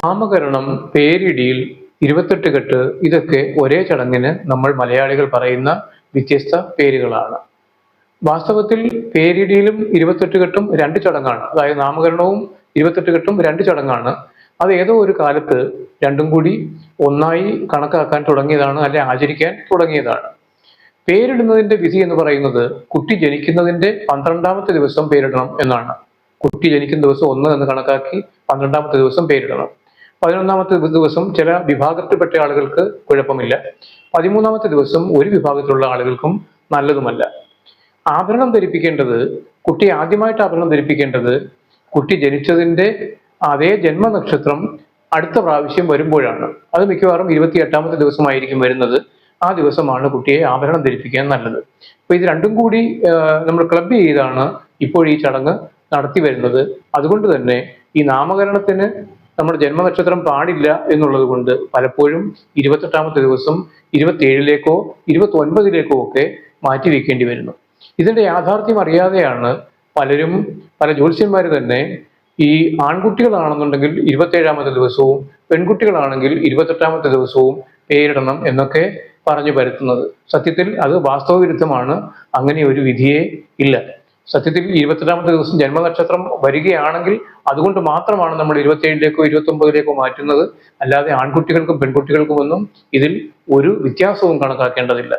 നാമകരണം, പേരിടിയിൽ, 28 കെട്ട് ഇതൊക്കെ ഒരേ ചടങ്ങിന് നമ്മൾ മലയാളികൾ പറയുന്ന വ്യത്യസ്ത പേരുകളാണ്. വാസ്തവത്തിൽ പേരിടിയിലും 28 കെട്ടും രണ്ട് ചടങ്ങാണ്. അതായത് നാമകരണവും 28 കെട്ടും രണ്ട് ചടങ്ങാണ്. അത് ഏതോ ഒരു കാലത്ത് രണ്ടും കൂടി ഒന്നായി കണക്കാക്കാൻ തുടങ്ങിയതാണ്, അല്ലെ ആചരിക്കാൻ തുടങ്ങിയതാണ്. പേരിടുന്നതിന്റെ വിധി എന്ന് പറയുന്നത് കുട്ടി ജനിക്കുന്നതിന്റെ 12ാമത്തെ ദിവസം പേരിടണം എന്നാണ്. കുട്ടി ജനിക്കുന്ന ദിവസം 1 എന്ന് കണക്കാക്കി 12ാമത്തെ ദിവസം പേരിടണം. 11ാമത്തെ ദിവസം ചില വിഭാഗത്തിൽപ്പെട്ട ആളുകൾക്ക് കുഴപ്പമില്ല. 13ാമത്തെ ദിവസം ഒരു വിഭാഗത്തിലുള്ള ആളുകൾക്കും നല്ലതുമല്ല. ആഭരണം ധരിപ്പിക്കേണ്ടത്, കുട്ടി ആദ്യമായിട്ട് ആഭരണം ധരിപ്പിക്കേണ്ടത് കുട്ടി ജനിച്ചതിന്റെ അതേ ജന്മനക്ഷത്രം അടുത്ത പ്രാവശ്യം വരുമ്പോഴാണ്. അത് മിക്കവാറും 28ാമത്തെ ദിവസമായിരിക്കും വരുന്നത്. ആ ദിവസമാണ് കുട്ടിയെ ആഭരണം ധരിപ്പിക്കാൻ നല്ലത്. അപ്പൊ ഇത് രണ്ടും കൂടി നമ്മൾ ക്ലബ് ചെയ്താണ് ഇപ്പോൾ ഈ ചടങ്ങ് നടത്തി വരുന്നത്. അതുകൊണ്ട് തന്നെ ഈ നാമകരണത്തിന് നമ്മുടെ ജന്മനക്ഷത്രം പാടില്ല എന്നുള്ളത് കൊണ്ട് പലപ്പോഴും 28ാമത്തെ ദിവസം 27ലേക്കോ 29ലേക്കോ ഒക്കെ മാറ്റി വെക്കേണ്ടി വരുന്നു. ഇതിന്റെ യാഥാർത്ഥ്യം അറിയാതെയാണ് പല ജ്യോത്സ്യന്മാർ തന്നെ ഈ ആൺകുട്ടികളാണെന്നുണ്ടെങ്കിൽ 27ാമത്തെ ദിവസവും പെൺകുട്ടികളാണെങ്കിൽ 28ാമത്തെ ദിവസവും പേരിടണം എന്നൊക്കെ പറഞ്ഞു പരത്തുന്നത്. സത്യത്തിൽ അത് വാസ്തവ വിരുദ്ധമാണ്. അങ്ങനെ ഒരു വിധിയേ ഇല്ല. സത്യത്തിൽ 28ാമത്തെ ദിവസം ജന്മനക്ഷത്രം വരികയാണെങ്കിൽ അതുകൊണ്ട് മാത്രമാണ് നമ്മൾ 27ലേക്കോ 29ലേക്കോ മാറ്റുന്നത്. അല്ലാതെ ആൺകുട്ടികൾക്കും പെൺകുട്ടികൾക്കുമൊന്നും ഇതിൽ ഒരു വ്യത്യാസവും കണക്കാക്കേണ്ടതില്ല.